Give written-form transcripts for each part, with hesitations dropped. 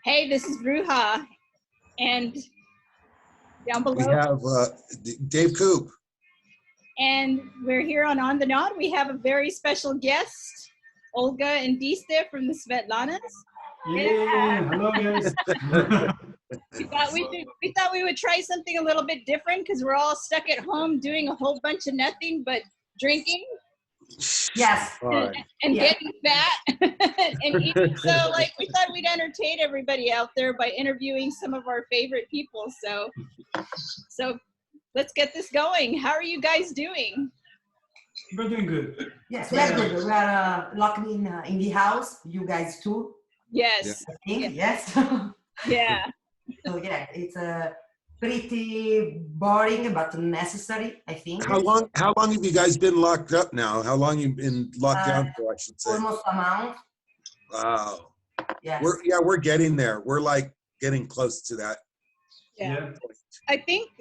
Hey, this is Ruha, and down We below, have Dave Coop. and we're here on the Nod. We have a very special guest, Olga and Diste from the Svetlanas. Yeah, hello guys. We thought we would try something a little bit different because we're all stuck at home doing a whole bunch of nothing but drinking. Yes. And getting fat and eating. So like we thought we'd entertain everybody out there by interviewing some of our favorite people. So let's get this going. How are you guys doing? We're doing good. Yes, we are good. We are locked in the house. You guys too. Yes. I think. Yes. Yeah. So yeah, it's pretty boring but necessary, I think. How long have you guys been locked up now? How long you been locked down for, I should say? Almost a month. Wow. Yes. We're getting there. We're like getting close to that. Yeah. I think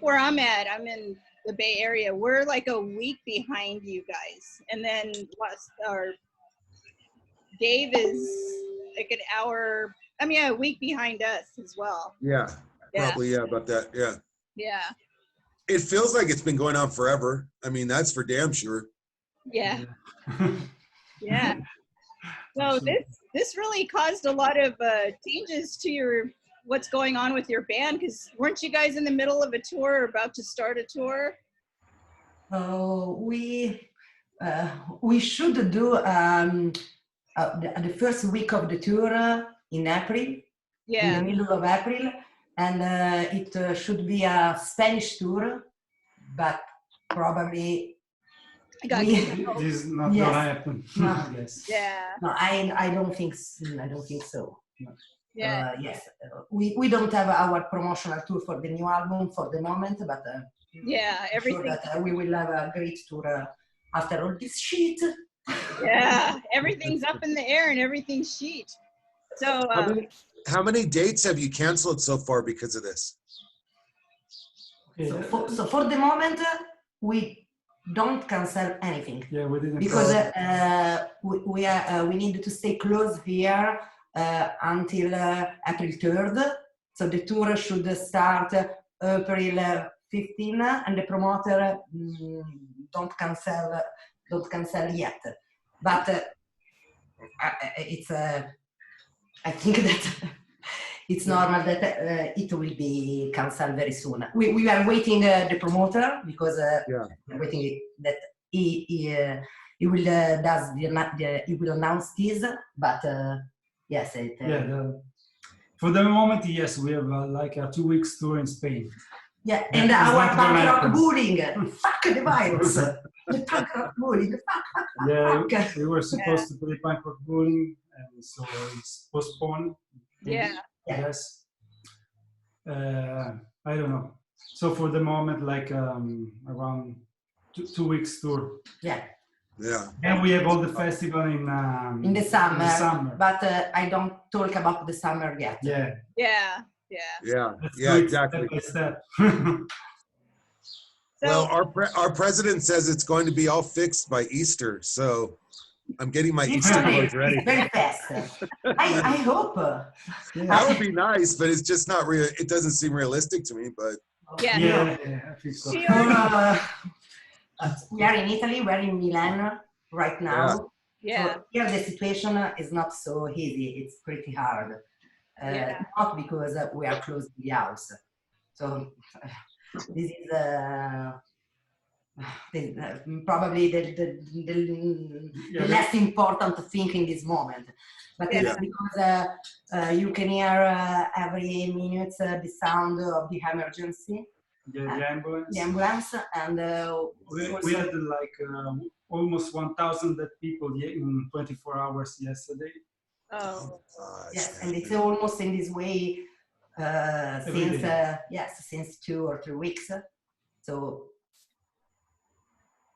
where I'm at, I'm in the Bay Area. We're like a week behind you guys. And then our Dave is like an hour, a week behind us as well. Yeah. Probably, about that. Yeah. Yeah. It feels like it's been going on forever. I mean, that's for damn sure. Yeah. Yeah. So this really caused a lot of changes to what's going on with your band, because weren't you guys in the middle of a tour or about to start a tour? We should do the first week of the tour in April. Yeah. In the middle of April. And it should be a Spanish tour, but probably this is not gonna happen. No. Yes. Yeah. No, I don't think so. No. Yeah. Yes, we don't have our promotional tour for the new album for the moment, but yeah, everything. I'm sure that we will have a great tour after all this shit. Yeah, everything's up in the air and everything's sheet. So. How many dates have you canceled so far because of this? Okay. So for the moment, we don't cancel anything. Yeah, we didn't. Because we need to stay close here until April 3rd. So the tour should start April 15, and the promoter don't cancel yet. But it's. I think that it's normal that it will be cancelled very soon. We are waiting the promoter because we're waiting that he will announce this. But yes, for the moment, yes, we have like a 2 weeks tour in Spain. Yeah, and our punk rock bullying. Fuck the virus. The punk rock bullying. Fuck. We were supposed to play punk rock bullying, and so it's postponed. Yeah. Yes. I don't know. So for the moment, like around 2 weeks tour. Yeah. Yeah. And we have all the festival in the summer. But I don't talk about the summer yet. Yeah. Yeah. Yeah. Yeah. Exactly. Step by step. Well, our president says it's going to be all fixed by Easter, so I'm getting my Easter clothes ready. Very fast. I hope. That would be nice, but it's just not real. It doesn't seem realistic to me, but Yeah, I think so. We are in Italy. We're in Milan right now. Yeah. So here the situation is not so easy. It's pretty hard. Not because we are close to the house. So this is probably the less important thing in this moment. But it's because you can hear every minute the sound of the emergency. The ambulance. The ambulance, and we had like almost 1,000 dead people in 24 hours yesterday. Oh. Yes, and it's almost in this way since 2 or 3 weeks. So.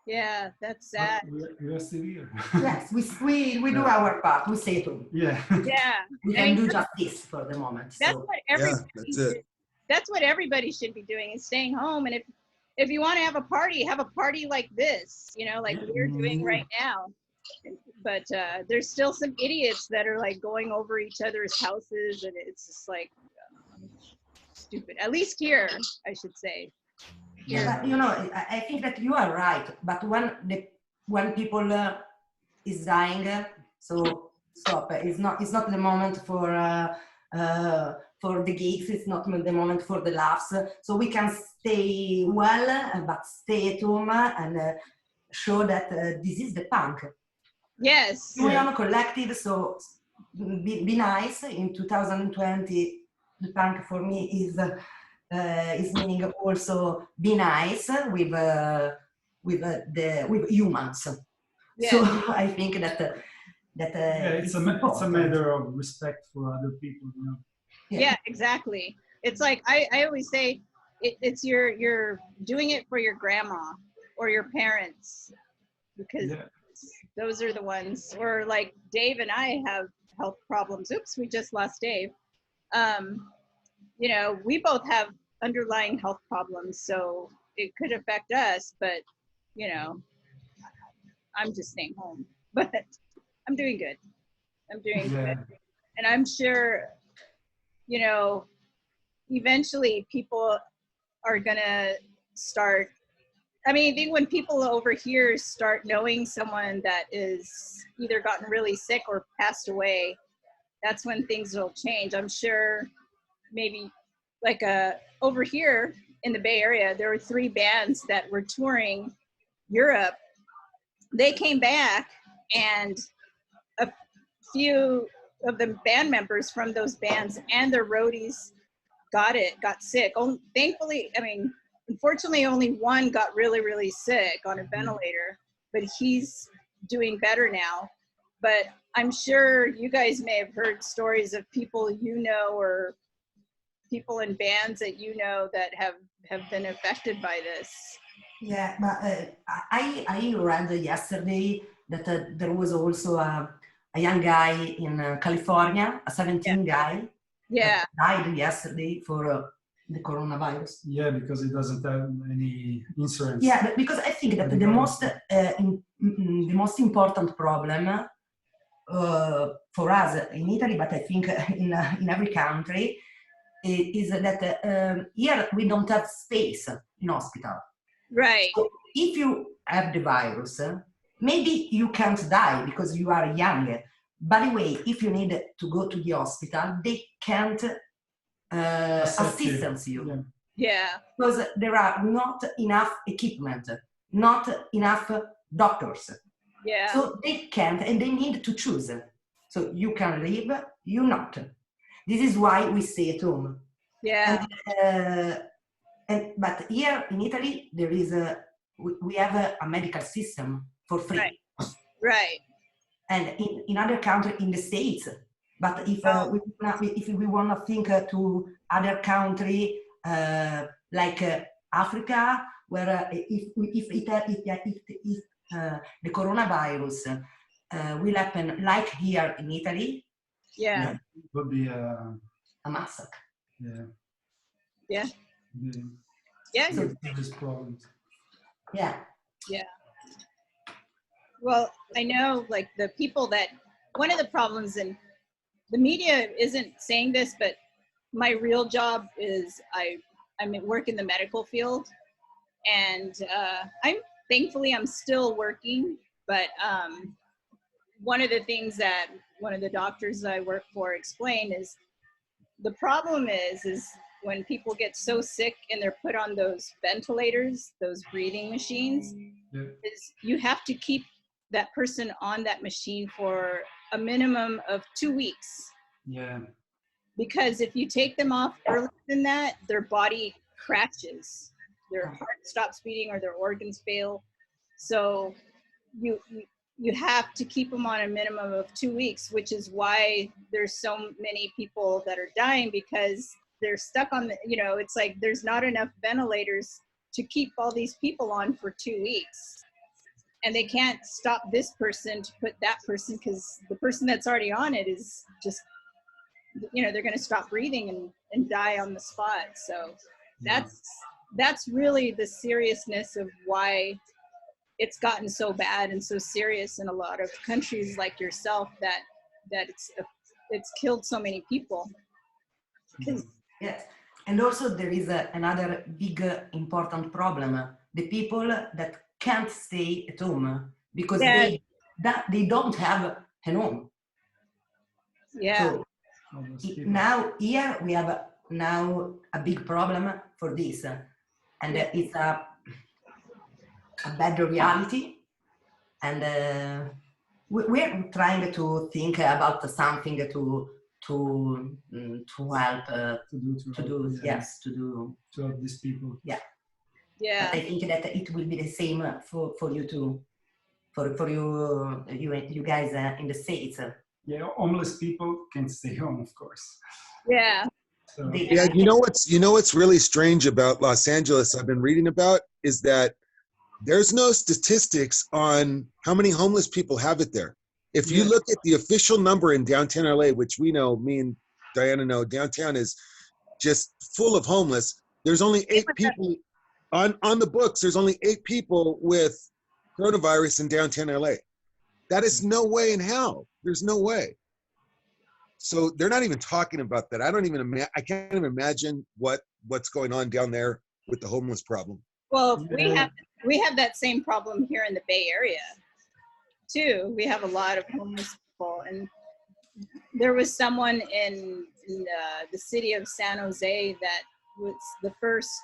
Yeah, that's sad. We are still here. Yes, we do our part. We say to. Yeah. Yeah. We can do just this for the moment. That's so. what everybody. That's what everybody should be doing, is staying home. And if you want to have a party like this, like we're doing right now. But there's still some idiots that are like going over each other's houses, and it's just like stupid. At least here, I should say. Yeah, but you know, I think that you are right. But when people is dying, so stop. It's not the moment for the gigs. It's not the moment for the laughs. So we can stay well, but stay at home and show that this is the punk. Yes. We are collective, so be nice. In 2020, the punk for me is meaning also be nice with humans. Yes. So I think that it's a matter of respect for other people, you know. Yeah, exactly. It's like I always say, it's you're doing it for your grandma or your parents, because those are the ones. Or like Dave and I have health problems. Oops, we just lost Dave. You know, we both have underlying health problems, so it could affect us. But you know, I'm just staying home. But I'm doing good. I'm doing good, and I'm sure, you know, eventually people are gonna start. I mean, I think when people over here start knowing someone that is either gotten really sick or passed away, that's when things will change. I'm sure maybe like over here in the Bay Area, there were 3 bands that were touring Europe. They came back, and a few of the band members from those bands and their roadies got sick. Thankfully, I mean, unfortunately, only one got really, really sick on a ventilator, but he's doing better now. But I'm sure you guys may have heard stories of people you know, or people in bands that you know that have been affected by this. Yeah, but I read yesterday that there was also a young guy in California, a 17 guy, that died yesterday for the coronavirus. Yeah, because it doesn't have any insurance. Yeah, because I think that the most important problem for us in Italy, but I think in every country, is that here we don't have space in hospital. Right. So if you have the virus, maybe you can't die because you are young. By the way, if you need to go to the hospital, they can't assist you. Yeah. Because there are not enough equipment, not enough doctors. Yeah. So they can't, and they need to choose. So you can live, you not. This is why we stay at home. Yeah. But here in Italy, there is we have a medical system for free. Right. Right. And in other countries, in the States. But if we want to think to other country like Africa, where if the coronavirus will happen like here in Italy, yeah, it would be a massacre. Yeah. Yeah. Yeah. Serious problems. Yeah. Yeah. Well, I know, like, the people that, one of the problems, and the media isn't saying this, but my real job is I'm at work in the medical field, and thankfully I'm still working, but one of the things that one of the doctors I work for explained is the problem is when people get so sick and they're put on those ventilators, those breathing machines, is you have to keep that person on that machine for a minimum of 2 weeks. Yeah. Because if you take them off earlier than that, their body crashes. Their heart stops beating or their organs fail. So you have to keep them on a minimum of 2 weeks, which is why there's so many people that are dying, because they're stuck on the, it's like there's not enough ventilators to keep all these people on for 2 weeks. And they can't stop this person to put that person, because the person that's already on it is just, they're going to stop breathing and die on the spot. So that's really the seriousness of why it's gotten so bad and so serious in a lot of countries like yourself that it's killed so many people. Yes, and also there is another big important problem: the people that can't stay at home because they don't have a home. Yeah. So now here we have now a big problem for this, and it's a bad reality, and we're trying to think about something to help to help these people. Yeah. Yeah. But I think that it will be the same for you too, for you guys in the States. Yeah, homeless people can stay home, of course. Yeah. So, Yeah, you know what's really strange about Los Angeles I've been reading about is that there's no statistics on how many homeless people have it there. If you look at the official number in downtown LA, which we know, me and Diana know, downtown is just full of homeless. There's only 8 people on the books. There's only 8 people with coronavirus in downtown LA. That is no way in hell. There's no way. So they're not even talking about that. I can't even imagine what's going on down there with the homeless problem. Well, we have that same problem here in the Bay Area too. We have a lot of homeless people, and there was someone in the city of San Jose that was the first,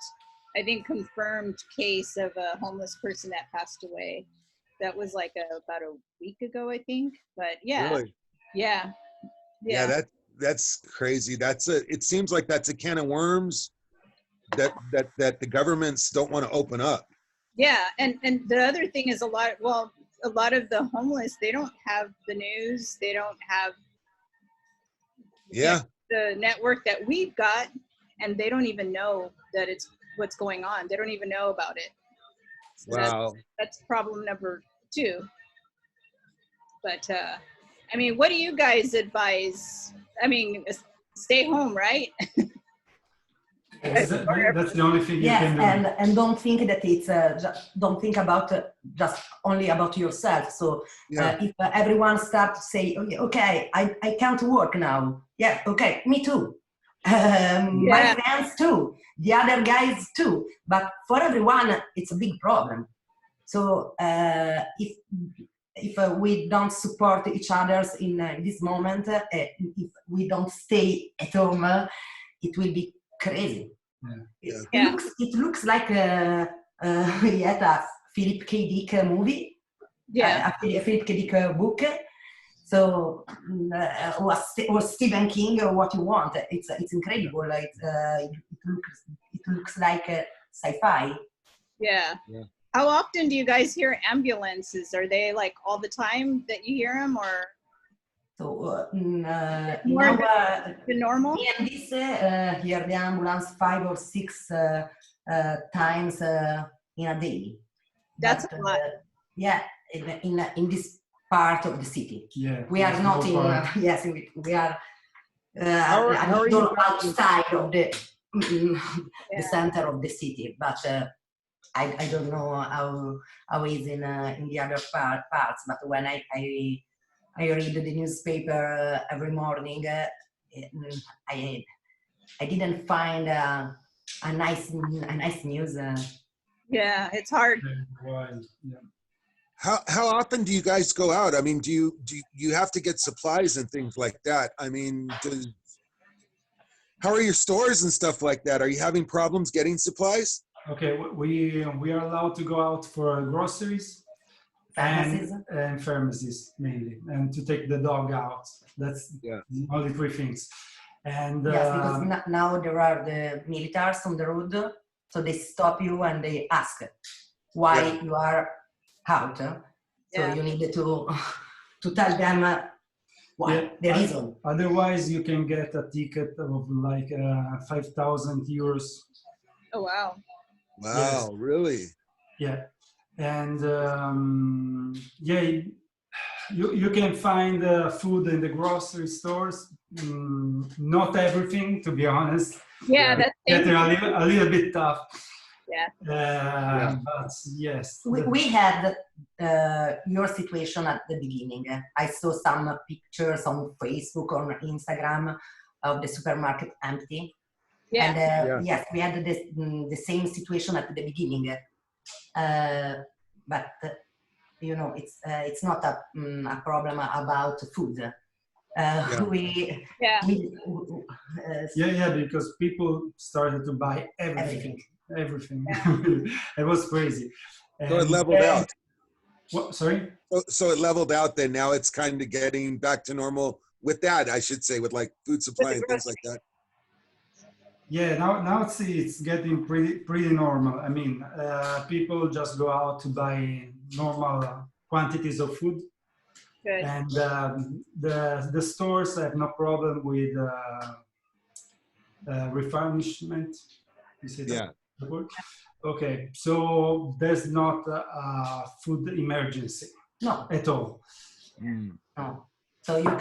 I think, confirmed case of a homeless person that passed away. That was like about a week ago, I think. But yeah, Really? yeah. That's crazy. It seems like that's a can of worms that the governments don't want to open up. Yeah, and the other thing is a lot of the homeless, they don't have the news, they don't have the network that we've got, and they don't even know that it's what's going on. They don't even know about it. So Wow. That's problem number 2. But I mean, what do you guys advise? I mean, stay home, right? that's the only thing you can do. and don't think that it's don't think about just only about yourself. So if everyone starts to say, okay, I can't work now. Yeah, okay, me too. My friends too, the other guys too. But for everyone, it's a big problem. So if we don't support each other in this moment, if we don't stay at home, it will be crazy. It looks like a Philip K. Dick movie, a Philip K. Dick book. So or Stephen King or what you want. It's incredible. It looks like sci-fi. Yeah. How often do you guys hear ambulances? Are they like all the time that you hear them, or? So more than normal? And this hear the ambulance 5 or 6 times in a day. That's a lot. Yeah, in this part of the city. Yeah, we are not in. Yes, we are. How are you outside of the center of the city, but I don't know how is in the other parts. But when I read the newspaper every morning, I didn't find a nice news. Yeah, it's hard. How often do you guys go out? I mean, do you have to get supplies and things like that? I mean, how are your stores and stuff like that? Are you having problems getting supplies? Okay, we are allowed to go out for groceries and pharmacies mainly, and to take the dog out. That's the only 3 things. And yes, because now there are the militaries on the road, so they stop you and they ask why you are out. So you need to tell them why, the reason. Otherwise, you can get a ticket of like 5,000 euros. Oh wow! Wow, yes. Really? Yeah, and you can find food in the grocery stores. Not everything, to be honest. Yeah, that's getting a little bit tough. Yeah. But yes. We had your situation at the beginning. I saw some pictures on Facebook or Instagram of the supermarket empty. Yeah. And yes, we had the same situation at the beginning. But you know, it's not a problem about food. We Yeah. Because people started to buy everything. It was crazy. So it leveled out. What, sorry? So it leveled out. Then now it's kind of getting back to normal with that, I should say, with like food supply and things like that. Yeah, now it's getting pretty normal. I mean, people just go out to buy normal quantities of food. Good. And the stores have no problem with refurbishment. You see that? Yeah. Okay, so there's not a food emergency. No, at all. No. So you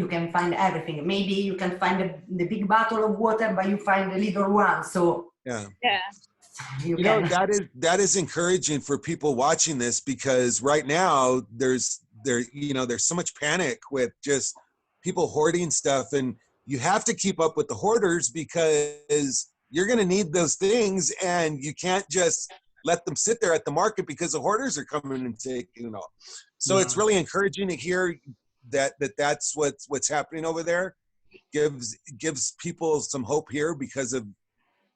can find everything. Maybe you can find the big bottle of water, but you find the little one. So yeah. You know, that is encouraging for people watching this, because right now there's so much panic with just people hoarding stuff, and you have to keep up with the hoarders because you're going to need those things, and you can't just let them sit there at the market because the hoarders are coming and taking it all. So it's really encouraging to hear that's what's happening over there. Gives people some hope here because of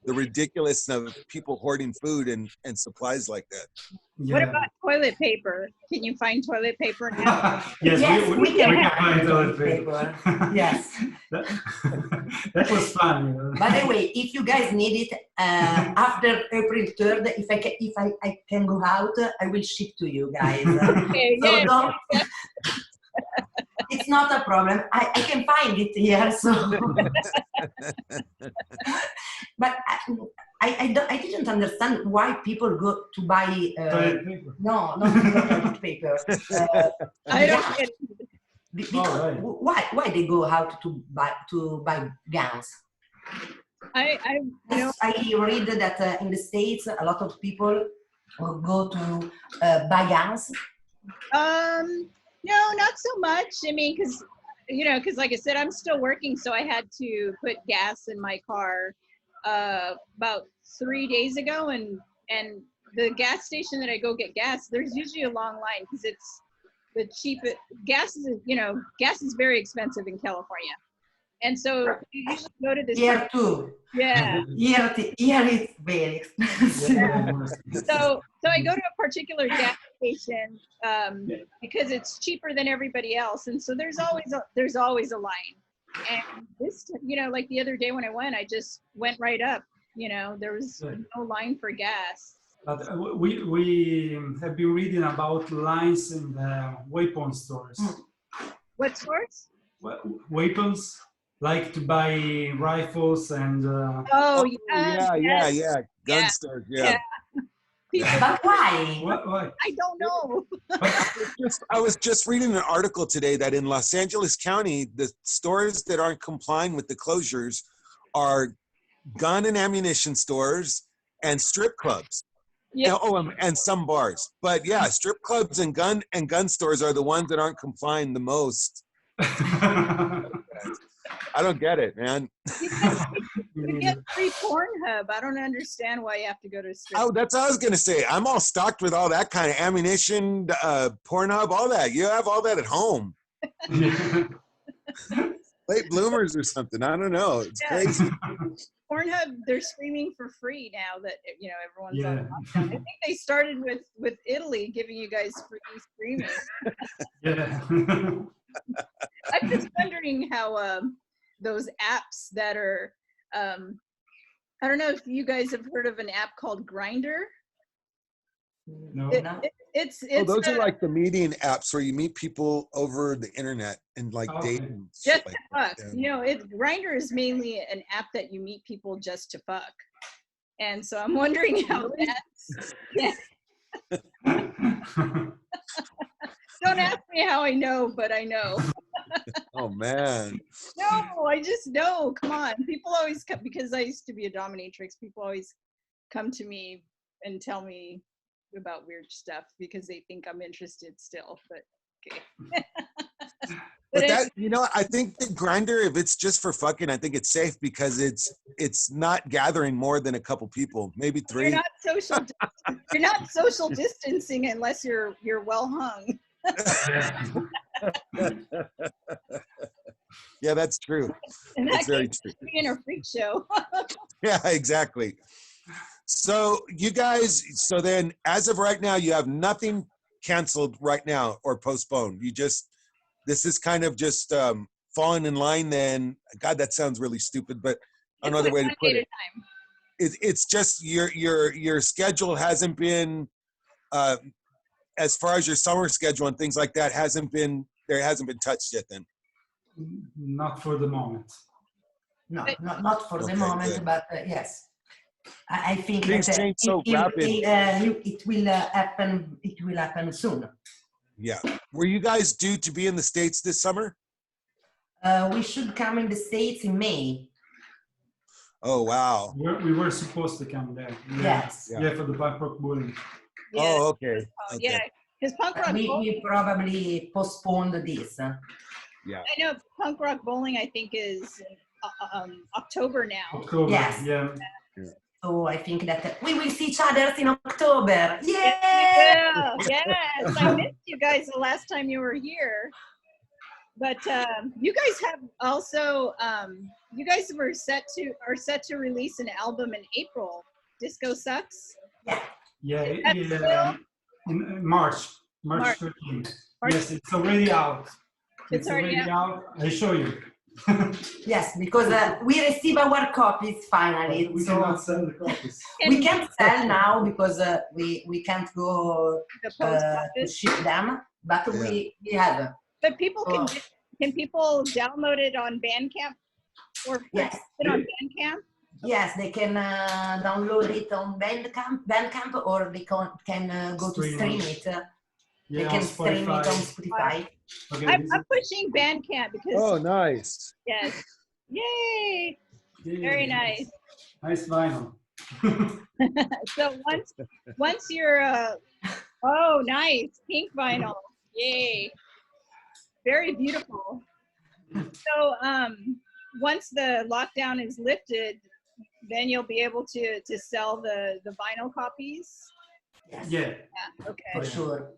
the ridiculousness of people hoarding food and supplies like that. What about toilet paper? Can you find toilet paper now? Yes, we can find toilet paper. Yes. That was fun. By the way, if you guys need it after April 3rd, if I can go out, I will ship to you guys. Okay, so it's not a problem. I can find it here. So, but I didn't understand why people go to buy toilet paper. No, not toilet paper. I don't get because why they go out to buy gowns? I read that in the States a lot of people go to buy gowns. No, not so much. I mean, because like I said, I'm still working, so I had to put gas in my car about 3 days ago, and the gas station that I go get gas, there's usually a long line because it's the cheapest. Gas is very expensive in California, and so you usually go to this. Here too. Yeah. Here it's very expensive. Yeah. So I go to a particular gas station because it's cheaper than everybody else, and so there's always a line. And this, like the other day when I went, I just went right up. There was no line for gas. But we have been reading about lines in the weapon stores. What stores? Weapons, like to buy rifles and. Gun stores. Yeah. But why? Why? I don't know. I was just reading an article today that in Los Angeles County, the stores that aren't complying with the closures are gun and ammunition stores and strip clubs. Yeah. And some bars. But yeah, strip clubs and gun stores are the ones that aren't complying the most. I don't get it, man. You get free Pornhub. I don't understand why you have to go to a strip. Oh, that's what I was gonna say. I'm all stocked with all that kind of ammunition, Pornhub, all that. You have all that at home. Late bloomers or something. I don't know. It's crazy. Pornhub, they're streaming for free now that everyone's on lockdown. I think they started with Italy giving you guys free streaming. Yeah. I'm just wondering how those apps that are I don't know if you guys have heard of an app called Grindr. No. It's those are like the meeting apps where you meet people over the internet and like dating. Just to fuck. Grindr is mainly an app that you meet people just to fuck. And so I'm wondering how that's. Yeah. Don't ask me how I know, but I know. Oh man. No, I just know. Come on. People always come because I used to be a dominatrix. People always come to me and tell me about weird stuff because they think I'm interested still. But okay. But that, you know, I think the grinder, if it's just for fucking, I think it's safe because it's not gathering more than a couple people, maybe 3. You're not social distancing unless you're well hung. Yeah, that's true. And That's very true. Being a freak show. Yeah, exactly. So you guys, so then as of right now, you have nothing canceled right now or postponed. You just, this is kind of just falling in line then. God, that sounds really stupid, but another way to put it. It's just your schedule hasn't been, as far as your summer schedule and things like that, hasn't been touched yet then. Not for the moment. No, not for the moment, good. but yes. I think Things that change so rapid. it will happen. It will happen soon. Yeah. Were you guys due to be in the States this summer? We should come in the States in May. Oh, wow. We were supposed to come there. Yeah. Yes. Yeah, for the punk rock bowling. Yeah. Oh, okay. Yeah, because punk rock bowling. We probably postponed this. Yeah. I know punk rock bowling. I think is October now. October. Yes. Yeah. So I think that we will see each other in October. Yay! Yes, we will. Yes, I missed you guys the last time you were here. But you guys have also, you guys are set to release an album in April. Disco Sucks. Yeah. Yeah. In March 13th. Yes, it's already out. It's already out. I show you. Yes, because we receive our copies finally. We cannot sell the copies. We can't sell now because we can't go to ship them, but we have. But people can people download it on Bandcamp or yes. it on Bandcamp? Yes, they can download it on Bandcamp, or they can go to stream it. They can stream it on Spotify. Okay, I'm pushing Bandcamp because. Oh, nice. Yes. Yay! Very nice. Nice vinyl. So once you're oh, nice pink vinyl. Yay! Very beautiful. So once the lockdown is lifted, then you'll be able to sell the vinyl copies. Yes. Yeah. Okay. For sure.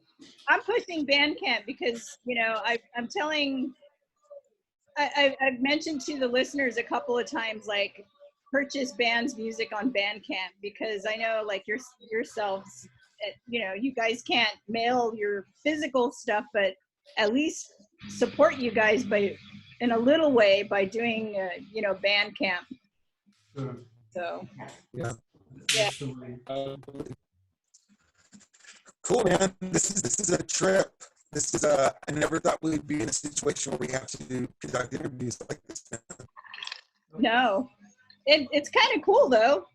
I'm pushing Bandcamp because, you know, I'm telling, I've mentioned to the listeners a couple of times, like, purchase bands' music on Bandcamp, because I know, like, yourselves, you know, you guys can't mail your physical stuff, but at least support you guys in a little way by doing, you know, Bandcamp. Sure. So, yeah. Cool, man. This is a trip. I never thought we'd be in a situation where we have to conduct interviews like this. No, it's kind of cool though.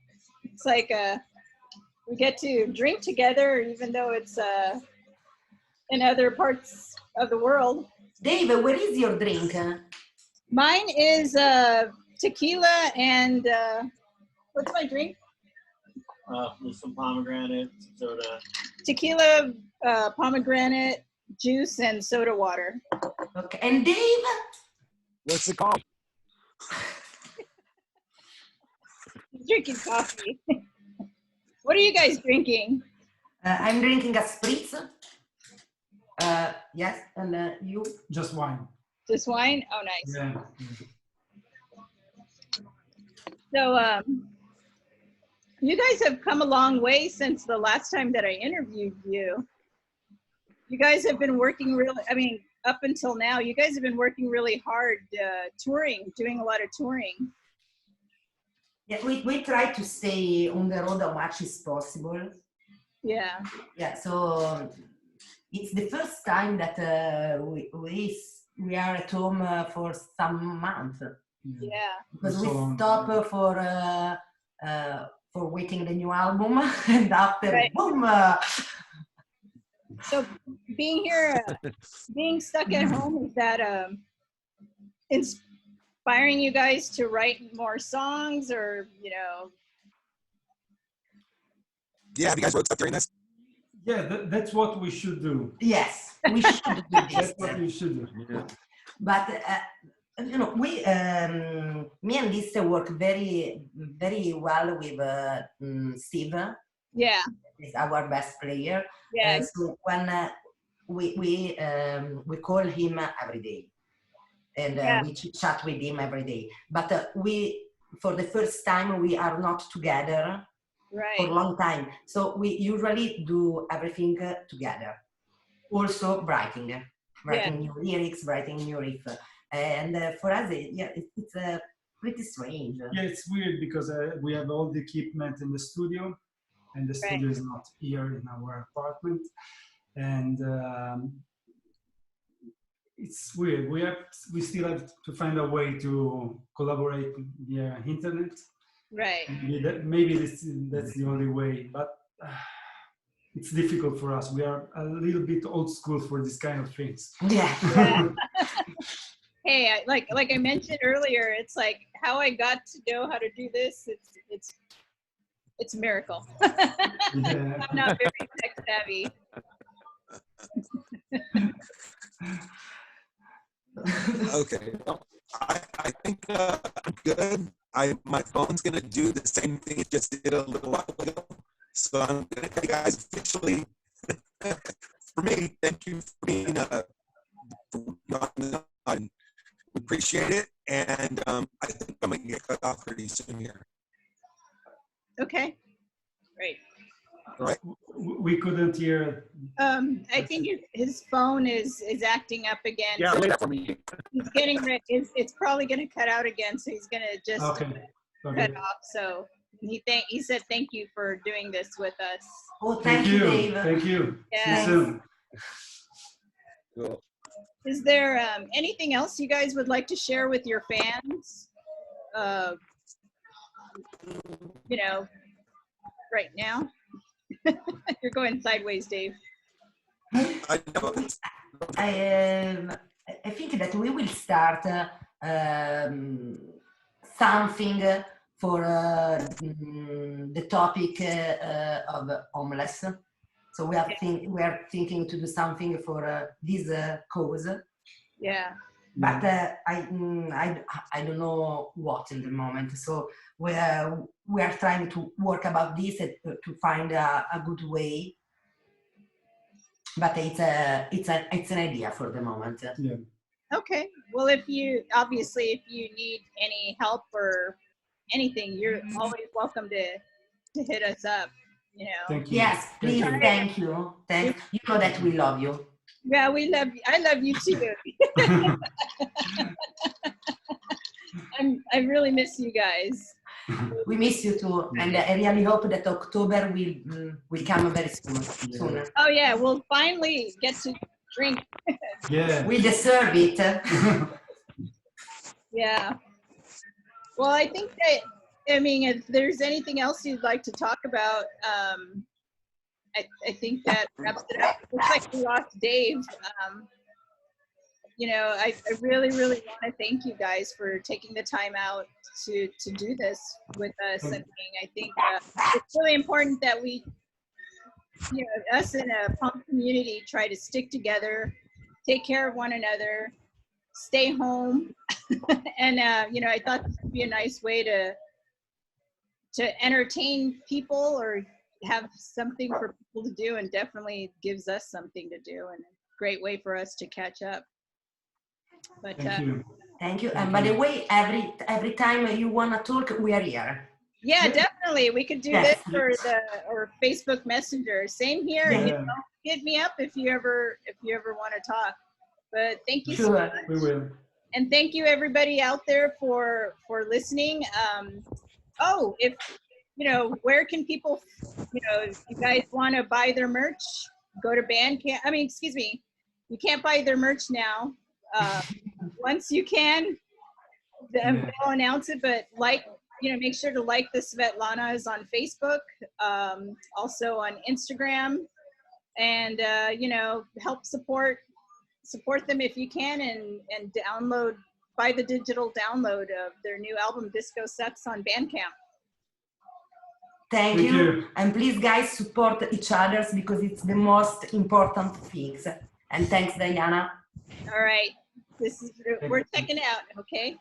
It's like we get to drink together, even though it's in other parts of the world. Dave, where is your drink? Mine is tequila and what's my drink? With some pomegranate, soda. Tequila, pomegranate juice, and soda water. Okay, and Dave? What's it called? Drinking coffee. What are you guys drinking? I'm drinking a spritz. Yes, and you? Just wine. Just wine? Oh, nice. Yeah. So, you guys have come a long way since the last time that I interviewed you. You guys have been working really, I mean, up until now, you guys have been working really hard, touring, doing a lot of touring. Yeah, we try to stay on the road as much as possible. Yeah. Yeah, so it's the first time that we are at home for some months. Yeah. Because we stop for waiting the new album, and after, right. Boom! So being here, being stuck at home, is that inspiring you guys to write more songs, or, you know? Yeah, have you guys wrote stuff during this? Yeah, that's what we should do. Yes, we should do this. That's what we should do. Yeah. But you know, we, me and Lisa work very, very well with Steve. Yeah. Is our best player. Yes. So when we call him every day, and we chat with him every day. But we, for the first time, we are not together for a long time. So we usually do everything together. Also writing new lyrics, writing new riff. And for us, it's pretty strange. Yeah, it's weird because we have all the equipment in the studio, and the studio is not here in our apartment, and it's weird. We still have to find a way to collaborate via internet. Right. Maybe that's the only way, but it's difficult for us. We are a little bit old school for this kind of things. Yeah. Hey, like I mentioned earlier, it's like how I got to know how to do this. It's a miracle. Yeah. I'm not very tech savvy. Okay. Well, I think I'm good. My phone's gonna do the same thing it just did a little while ago. So I'm gonna tell you guys officially. For me, thank you for being on. We appreciate it, and I think I'm gonna get cut off pretty soon here. Okay. Great. All right. We couldn't hear. I think his phone is acting up again. Yeah, so lay that for me. he's getting ready. It's probably going to cut out again, so he's going to just cut off. So he said thank you for doing this with us. Oh, thank you, Dave. Thank you. Yeah. See you soon. Cool. Is there anything else you guys would like to share with your fans? You know, right now. You're going sideways, Dave. I know. I think that we will start something for the topic of homeless. So we are thinking to do something for this cause. Yeah. But I don't know what in the moment. So we are trying to work about this to find a good way. But it's an idea for the moment. Yeah. Okay. Well, if you need any help or anything, you're always welcome to hit us up. You know. Thank you. Yes, please. Thank you. You know that we love you. Yeah, we love you. I love you too. I really miss you guys. We miss you too, and I really hope that October will come very soon. Oh yeah, we'll finally get to drink. Yeah. We deserve it. Yeah. Well, I think that, I mean, if there's anything else you'd like to talk about, I think that wraps it up. Looks like we lost Dave. You know, I really, really want to thank you guys for taking the time out to do this with us. I think it's really important that we, you know, us in a punk community try to stick together, take care of one another, stay home. And, you know, I thought this would be a nice way to entertain people or have something for people to do, and definitely gives us something to do, and a great way for us to catch up. But Thank you. Thank you. And by the way, every time you want to talk, we are here. yeah, definitely we could do this or Facebook Messenger. Same here. Yeah. You know, hit me up if you ever want to talk. But thank you so Sure. much. We will. And thank you everybody out there for listening. Oh, if you know, where can people, you know, if you guys want to buy their merch, go to Bandcamp. I mean, excuse me, you can't buy their merch now. Once you can, they'll announce it, but make sure to like the Svetlanas on Facebook, also on Instagram, and you know, help support them if you can, and buy the digital download of their new album Disco Sucks on Bandcamp. Thank you. And please, guys, support each other because it's the most important things. And thanks, Diana. All right. We're checking out, okay?